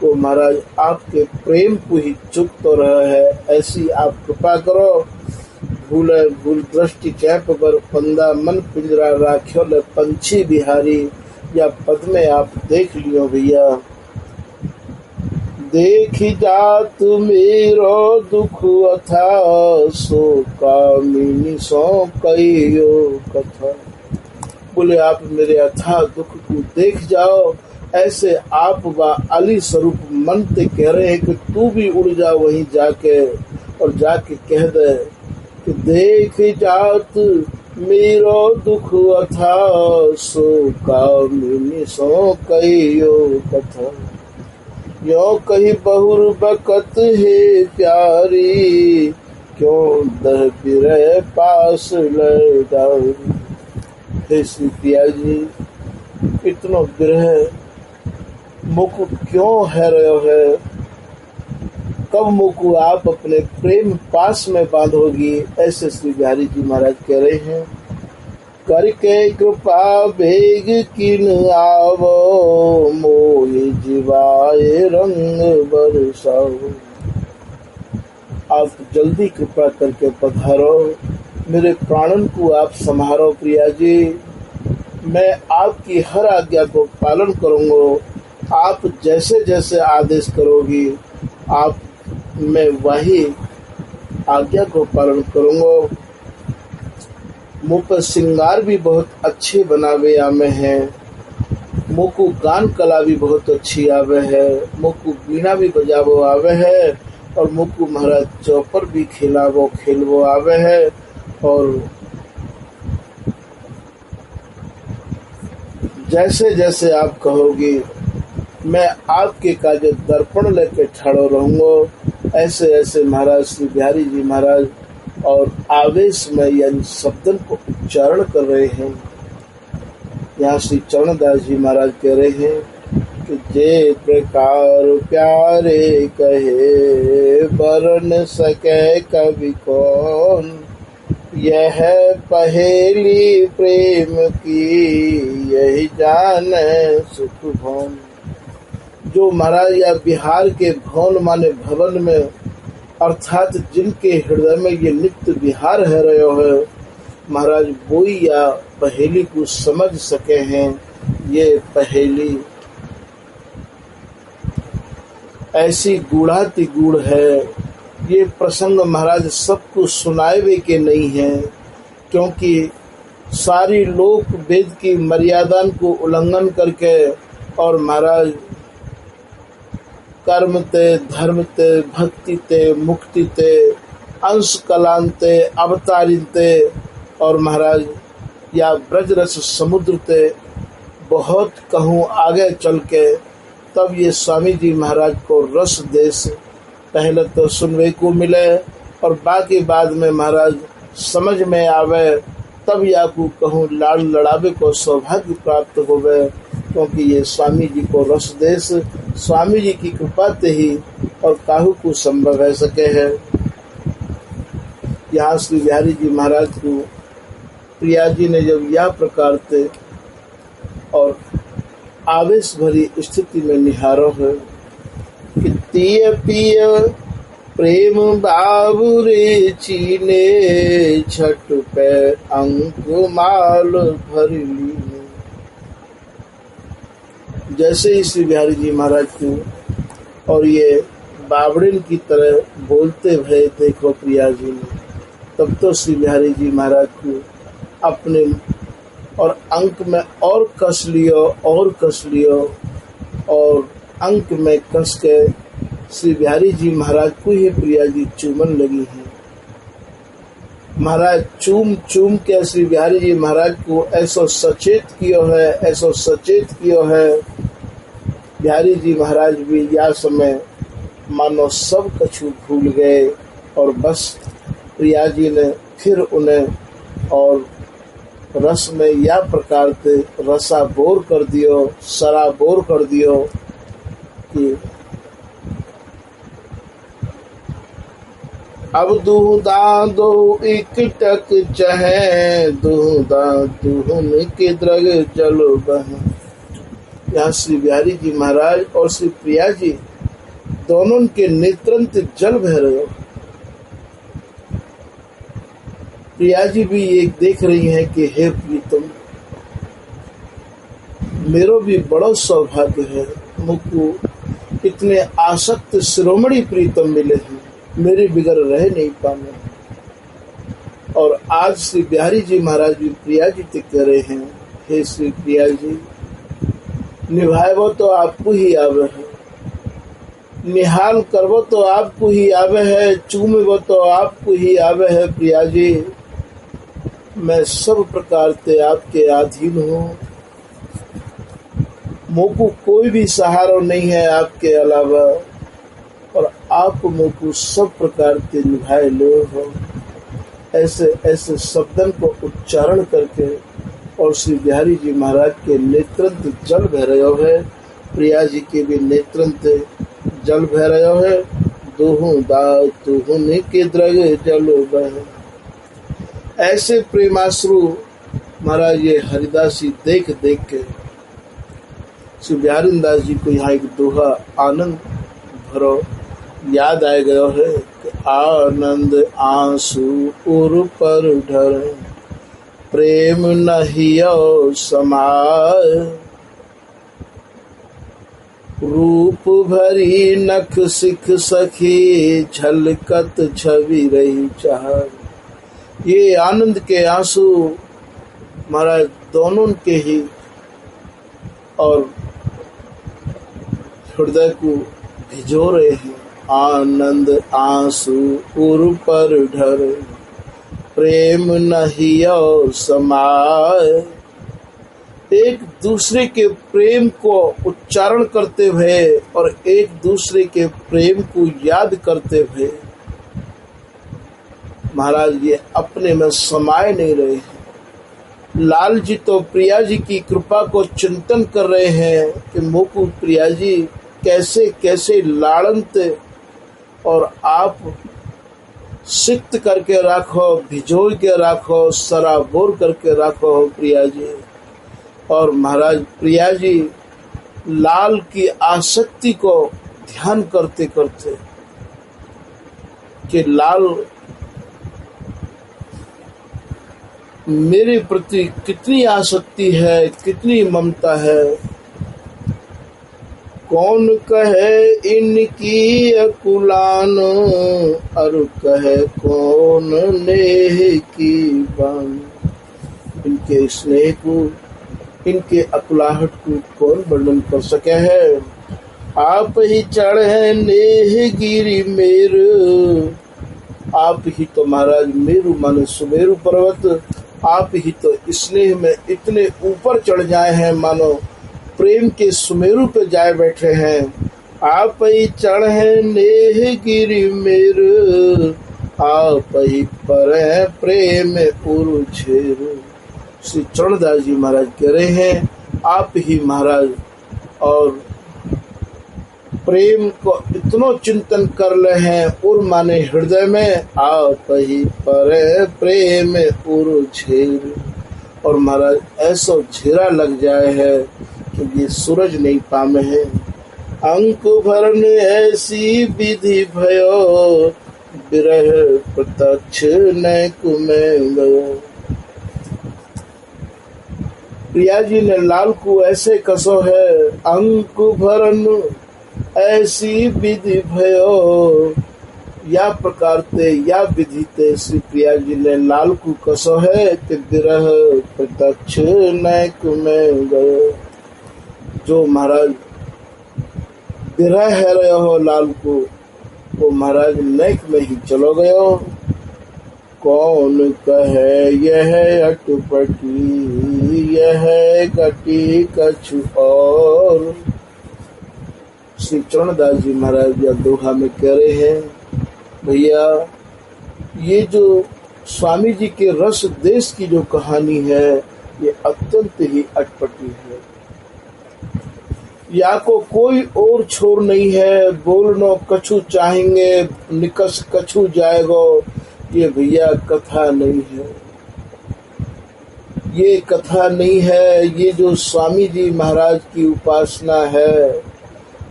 वो महाराज आपके प्रेम को ही चुग तो रहा है। ऐसी आप कृपा करो। भूल दृष्टि चैप बर पंदा मन पिंजरा राख्यो ले पंछी बिहारी। या पद में आप देख लियो भैया। देखी जात मेरो दुख अथा सो कामिनी सो कहियो कथा। बोले आप मेरे अथाह दुख को देख जाओ। ऐसे आप व अली स्वरूप मन ते कह रहे हैं कि तू भी उड़ जा वहीं जाके और जाके कह दे कि देख जात मेरो दुख अथा सो कामिनी सो कहियो कथा। यो कही बहुर बकत है प्यारी क्यों दह बिरह पास ले डारी। हे श्री प्रिया जी इतना विरह मुकु क्यों है रहे है। कब मुकु आप अपने प्रेम पास में बांधोगी। ऐसे श्री बिहारी जी महाराज कह रहे हैं। करके कृपा भेग किन आवो मोहि जीवाए रंग बरसाओ। आप जल्दी कृपा करके पधारो मेरे प्राणन को आप संभारो प्रिया जी। मैं आपकी हर आज्ञा को पालन करूंगा। आप जैसे जैसे आदेश करोगी आप मैं वही आज्ञा को पालन करूंगा। मुँह पर श्रृंगार भी बहुत अच्छे बनावे आमे हैं। मुँह को गान कला भी बहुत अच्छी आवे है। मुँह को बीना भी बजावो आवे है और मुँह को महाराज चौपर भी खेलवो आवे है। और जैसे जैसे आप कहोगे मैं आपके काज दर्पण लेके ठाड़ो रहूंगा। ऐसे ऐसे महाराज श्री बिहारी जी महाराज और आवेश में यानी शब्दन को उच्चारण कर रहे हैं। यहाँ श्री चरणदास जी महाराज कह रहे हैं कि जे प्रकार प्यारे कहे बरन सके कवि कौन। यह पहेली प्रेम की यही जाने सुख भवन। जो महाराज या बिहार के भवन माने भवन में अर्थात जिनके हृदय में ये नित्य विहार है रहे हो महाराज वही या पहेली को समझ सके हैं। ये पहेली ऐसी गूढ़ाति गूढ़ है। ये प्रसंग महाराज सबको सुनाए के नहीं है क्योंकि सारी लोक वेद की मर्यादा को उल्लंघन करके और महाराज कर्म ते धर्म ते भक्ति ते मुक्ति ते अंश कलान ते अवतारिन ते और महाराज या ब्रजरस समुद्र ते बहुत कहूँ आगे चल के तब ये स्वामी जी महाराज को रस देश पहले तो सुनने को मिले और बाकी बाद में महाराज समझ में आवे तब या को कहूँ लाड़ लड़ावे को सौभाग्य प्राप्त होवे क्योंकि ये स्वामी जी को रस देश स्वामी जी की कृपा से ही और काहू को संभव है सके है। यहाँ श्री बिहारी जी महाराज को प्रिया जी ने जब यह प्रकार से और आवेश भरी स्थिति में निहारो है कि तीय पिय प्रेम बाबुरे चीने छठ पे अंक माल भर लीने। जैसे ही श्री बिहारी जी महाराज को और ये बावड़िन की तरह बोलते भय देखो प्रिया जी ने, तब तो श्री बिहारी जी महाराज को अपने और अंक में और कस लियो और अंक में कस के श्री बिहारी जी महाराज को ही प्रिया जी चूमन लगी है। महाराज चूम चूम के श्री बिहारी जी महाराज को ऐसा सचेत कियो है। बिहारी जी महाराज भी यह समय मानो सब कछु भूल गए और बस प्रिया जी ने फिर उन्हें और रस में या प्रकार से रसाबोर कर दियो, सराबोर कर दियो कि अब दूधा दो इकटक चहे दूधा दूहन के द्रग चलो बह। यहाँ श्री बिहारी जी महाराज और श्री प्रिया जी दोनों के नेत्रंत जल बह रहे हो। प्रिया जी भी ये देख रही हैं कि हे प्रीतम, मेरो भी बड़ा सौभाग्य है, मुझको इतने आसक्त शिरोमणि प्रीतम मिले हैं, मेरे बिगर रह नहीं पाने। और आज श्री बिहारी जी महाराज भी प्रिया जी से कह रहे हैं, हे श्री प्रिया जी, निभाएबो तो आपको ही आवे है, निहाल करबो तो आपको ही आवे है, चूमबो तो आपको ही आवे है। प्रिया जी, मैं सब प्रकार से आपके अधीन हूँ, मुझको कोई भी सहारा नहीं है आपके अलावा, और आप मुझको सब प्रकार से निभाए लो हो। ऐसे ऐसे शब्दन को उच्चारण करके और श्री बिहारी जी महाराज के नेत्रंत जल बह रहे है, प्रिया जी के भी नेत्रंत जल बह रहे है। दोहू दा तुहुन के द्रग जलो बह। ऐसे प्रेमाश्रु महाराज ये हरिदासी देख देख के श्री बिहारी दास जी को यहाँ एक दोहा आनंद भरो याद आ गया है कि आनंद आंसू उर पर ढर प्रेम नहियो समाय रूप भरी नख सिख सखी झलकत छवि रही चाह। ये आनंद के आंसू महाराज दोनों के ही और हृदय को भिजो रहे हैं। आनंद आंसू उर पर ढर प्रेम नहियो समाय। एक दूसरे के प्रेम को उच्चारण करते हुए और एक दूसरे के प्रेम को याद करते हुए महाराज ये अपने में समाये नहीं रहे हैं। लाल जी तो प्रिया जी की कृपा को चिंतन कर रहे हैं कि मुकु प्रिया जी कैसे कैसे लाड़ंत और आप सिक्त करके रखो, भिजो के रखो, सराबोर करके रखो प्रिया जी। और महाराज प्रिया जी लाल की आसक्ति को ध्यान करते करते कि लाल मेरे प्रति कितनी आसक्ति है, कितनी ममता है, कौन कहे इनकी अकुलान और कहे कौन नेह की बान। इनके स्नेह को, इनके अकुलाहट को कौन वर्णन कर सके है। आप ही चढ़े नेह गिरी मेरु, आप ही तो महाराज मेरु माने सुमेरु पर्वत, आप ही तो स्नेह में इतने ऊपर चढ़ जाए हैं मानो प्रेम के सुमेरु पे जाए बैठे हैं। आप ही चढ़े नेह गिरी मेरु, आप ही पर प्रेम उरुझेरु। श्री चरणदास जी महाराज कह रहे हैं, आप ही महाराज और प्रेम को इतनो चिंतन कर ले हैं उर माने हृदय में आप ही पर प्रेम उर झेर। और महाराज ऐसा झेरा लग जाए है कि ये सूरज नहीं पामे है। अंक भरन ऐसी विधि भयो विरह प्रत्यक्ष नैक में गयो। प्रिया जी ने लाल को ऐसे कसो है, अंक भरन ऐसी विधि भयो, या प्रकार ते या विधि ते श्री प्रिया जी ने लाल को कसो है कि विरह प्रत्यक्ष नैक में गयो। जो महाराज विरह है रहे हो लाल को, वो महाराज नैक में ही चलो गयो। कौन कहे यह अटपटी यह गटी कछु और। श्री चरणदास जी महाराज या दोहा में कह रहे हैं, भैया ये जो स्वामी जी के रस देश की जो कहानी है ये अत्यंत ही अटपटी है। या को कोई और छोर नहीं है, बोलनो कछु चाहेंगे निकस कछु जाएगो। ये भैया कथा नहीं है, ये कथा नहीं है। ये जो स्वामी जी महाराज की उपासना है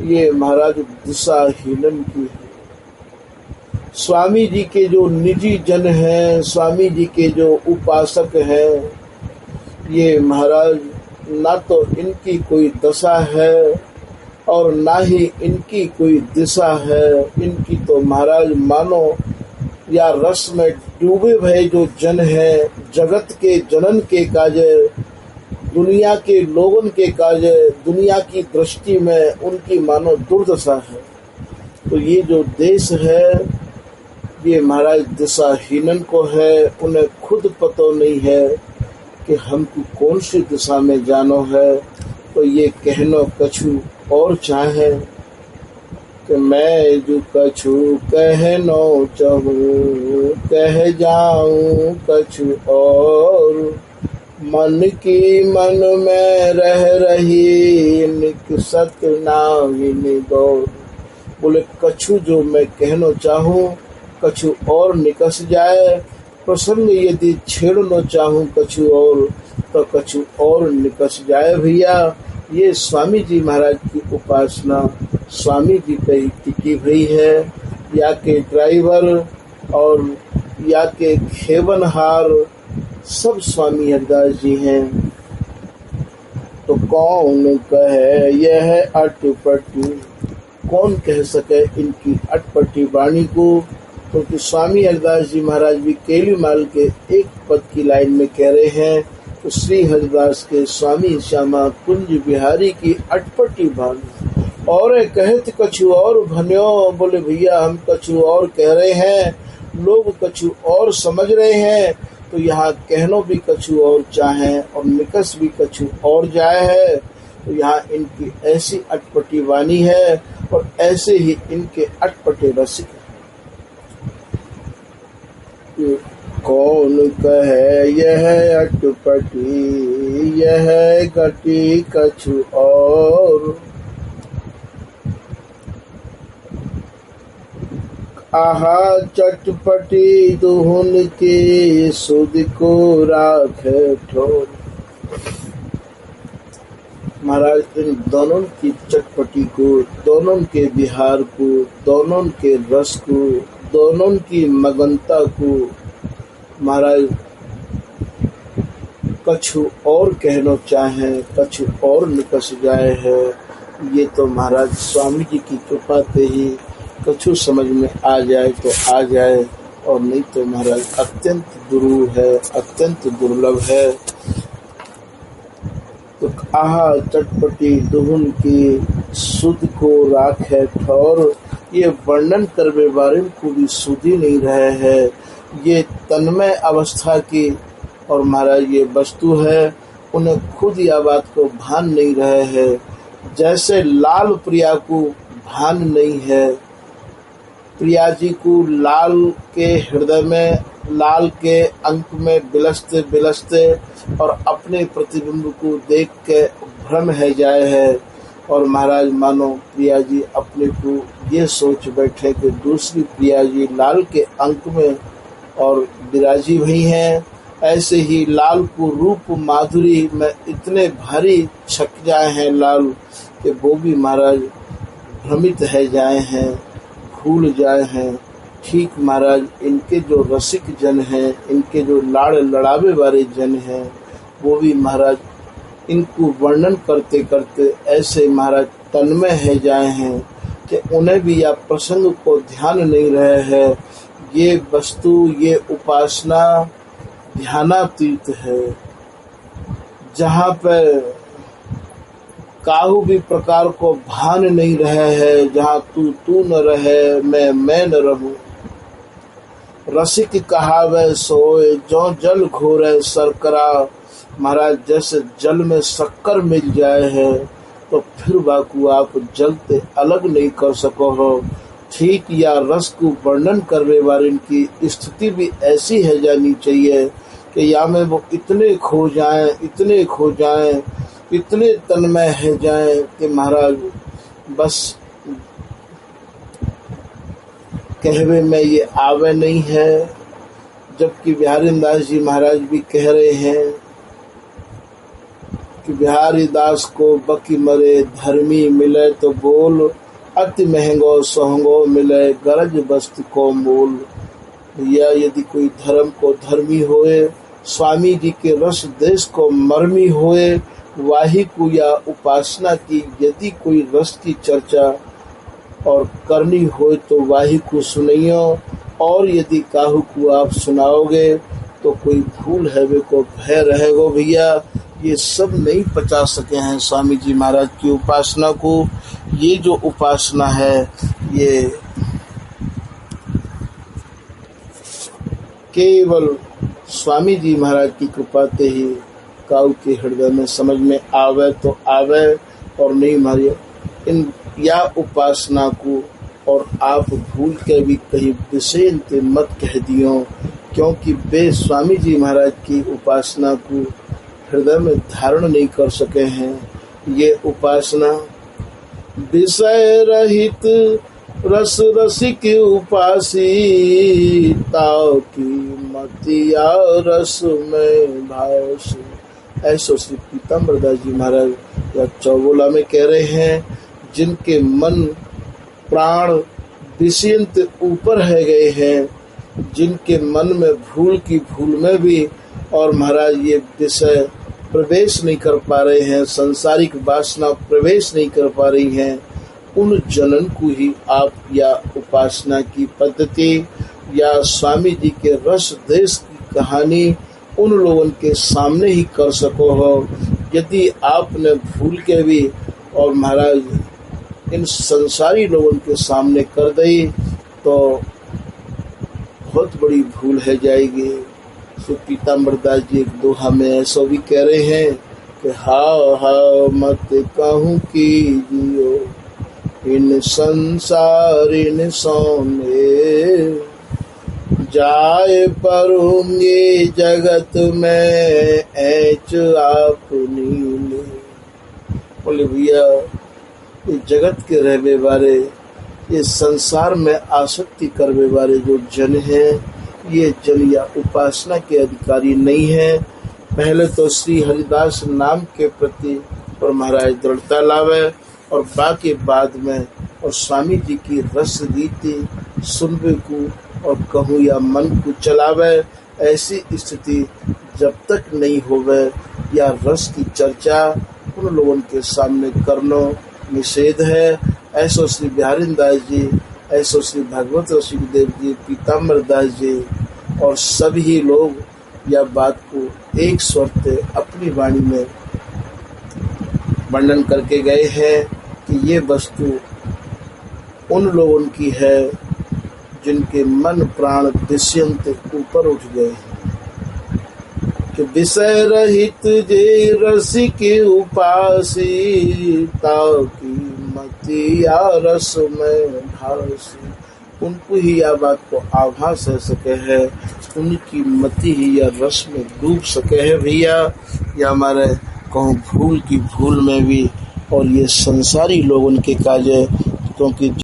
ये महाराज दिशाहीनन की है। स्वामी जी के जो निजी जन हैं, स्वामी जी के जो उपासक हैं, ये महाराज ना तो इनकी कोई दशा है और ना ही इनकी कोई दिशा है। इनकी तो महाराज मानो या रस में डूबे भय जो जन है, जगत के जनन के काज, दुनिया के लोगन के काज, दुनिया की दृष्टि में उनकी मानो दुर्दशा है। तो ये जो देश है ये महाराज दिशाहीनन को है। उन्हें खुद पता नहीं है कि हमको कौन सी दिशा में जानो है। तो ये कहनो कछु और चाहे कि मैं जो कछु कहनो चाहूं कह जाऊं कछु और। मन की मन में रह रही निकसत नाविन गौर। बोले कछु जो मैं कहना चाहूं कछु और निकस जाए, प्रसंग यदि छेड़ना चाहूं कछु और तो कछु और निकस जाए। भैया ये स्वामी जी महाराज की उपासना स्वामी जी पे ही टिकी हुई है। या के ड्राइवर और या के खेवनहार सब स्वामी हरदास जी हैं। तो कौन कहे यह अटपटी, कौन कह सके इनकी अटपटी वाणी को। क्योंकि स्वामी हरदास जी महाराज भी केली माल के एक पद की लाइन में कह रहे हैं तो श्री हरिदास के स्वामी श्यामा कुंज बिहारी की अटपटी वाणी। और कहत कछु और भन्यो। बोले भैया हम कछु और कह रहे हैं, लोग कछु और समझ रहे हैं, तो यहाँ कहनो भी कछु और चाहे और निकस भी कछु और जाए है। तो यहाँ इनकी ऐसी अटपटी वाणी है और ऐसे ही इनके अटपटे रसिक। कौन कहे यह अटपटी यह गटी कछु और। आहा चटपटी दुहुन के सुध को राखे ठोर। महाराज इन दोनों की चटपटी को, दोनों के बिहार को, दोनों के रस को, दोनों की मगनता को महाराज कछु और कहना चाहे कछु और निकस जाए है। ये तो महाराज स्वामी जी की कृपा से ही कछु समझ में आ जाए तो आ जाए, और नहीं तो महाराज अत्यंत दुरूह है, अत्यंत दुर्लभ है। तो आहा चटपटी दुहुन की सुध को राखे ठौर। ये वर्णन करने बारे को भी सुधी नहीं रहे है। ये तन्मय अवस्था की और महाराज ये वस्तु है, उन्हें खुद यह बात को भान नहीं रहे है। जैसे लाल प्रिया को भान नहीं है, प्रिया जी को लाल के हृदय में, लाल के अंक में बिलसते बिलसते और अपने प्रतिबिंब को देख के भ्रम है जाए है। और महाराज मानो प्रिया जी अपने को ये सोच बैठे कि दूसरी प्रिया जी लाल के अंक में और विराजी हुई हैं। ऐसे ही लाल को रूप माधुरी में इतने भारी छक जाए हैं लाल कि वो भी महाराज भ्रमित है जाए हैं, भूल जाए हैं। ठीक महाराज इनके जो रसिक जन हैं, इनके जो लाड़ लड़ावे वाले जन हैं, वो भी महाराज इनको वर्णन करते करते ऐसे महाराज तन्मय है जाए हैं कि उन्हें भी या प्रसंग को ध्यान नहीं रहे है। ये वस्तु, ये उपासना ध्यानातीत है, जहाँ पर काहू भी प्रकार को भान नहीं रहे है, जहाँ तू न रहे मैं न रहूं। रसिक कहावे सोए जो जल घोरे सरकरा। महाराज जैसे जल में शक्कर मिल जाए है तो फिर बाकू आप जलते अलग नहीं कर सको हो। ठीक या रस को वर्णन करने वाले की स्थिति भी ऐसी है जानी चाहिए कि या में वो इतने खो जाएं, इतने तन्मय है जाएं कि महाराज बस कहवे में ये आवे नहीं है। जबकि बिहारी दास जी महाराज भी कह रहे हैं कि बिहारी दास को बकी मरे धर्मी मिले तो बोल, अति महंगो सोहंगो मिले गरज वस्तु को मोल। या यदि कोई धर्म को धर्मी होए, स्वामी जी के रस देश को मर्मी होए, वाही को या उपासना की यदि कोई रस की चर्चा और करनी हो तो वाही को सुनियो, और यदि काहू को आप सुनाओगे तो कोई भूल है वे को भय रहेगो। भैया ये सब नहीं पचा सके हैं स्वामी जी महाराज की उपासना को। ये जो उपासना है ये केवल स्वामी जी महाराज की कृपा से ही काऊ के हृदय में समझ में आवे तो आवे, और नहीं मारिए इन या उपासना को और आप भूल के भी कहीं विषय मत कह दियो, क्योंकि वे स्वामी जी महाराज की उपासना को हृदय में धारण नहीं कर सके हैं। ये उपासना विषय रहित रस रसिक उपासी, ताकि मतिया रस में भासी। ऐसो श्री पीताम्बर दास जी महाराज या चौबोला में कह रहे हैं, जिनके मन प्राण विषयंत ऊपर है गए हैं, जिनके मन में भूल की भूल में भी और महाराज ये विषय प्रवेश नहीं कर पा रहे हैं, संसारिक वासना प्रवेश नहीं कर पा रही हैं, उन जनन को ही आप या उपासना की पद्धति या स्वामी जी के रस देश की कहानी उन लोगों के सामने ही कर सको हो। यदि आपने भूल के भी और महाराज इन संसारी लोगों के सामने कर दी तो बहुत बड़ी भूल है जाएगी। श्री पीताम्बर दास जी एक दोहा में ऐसा भी कह रहे हैं कि हाव मत कहूँ कीजियो इन संसारिन सोने, जाए पर ये जगत में ऐच आपनी। बोले भैया ये जगत के रहने वाले, ये संसार में आसक्ति करने वाले जो जन हैं, ये जन या उपासना के अधिकारी नहीं है। पहले तो श्री हरिदास नाम के प्रति और महाराज दृढ़ता लावे, और बाकी बाद में और स्वामी जी की रस रीति सुनबे को और कहूँ या मन को चलावे। ऐसी स्थिति जब तक नहीं होवे या रस की चर्चा उन लोगों के सामने करना निषेध है। ऐसो श्री बिहारी दास जी, ऐसो श्री भागवत रसिकदेव जी, पीताम्बर दास जी और सभी लोग यह बात को एक स्वर से अपनी वाणी में वर्णन करके गए हैं कि ये वस्तु उन लोगों की है जिनके मन प्राण विषयंत ऊपर उठ गए हैं, कि विषय रहित जे रसिक उपासी, ताकि मतिया रस में भासी। उनको ही यह बात को आभास है सके है, उनकी मति ही या रस में डूब सके है। भैया या हमारे कहूँ भूल की भूल में भी और ये संसारी लोग उनके काज है, क्योंकि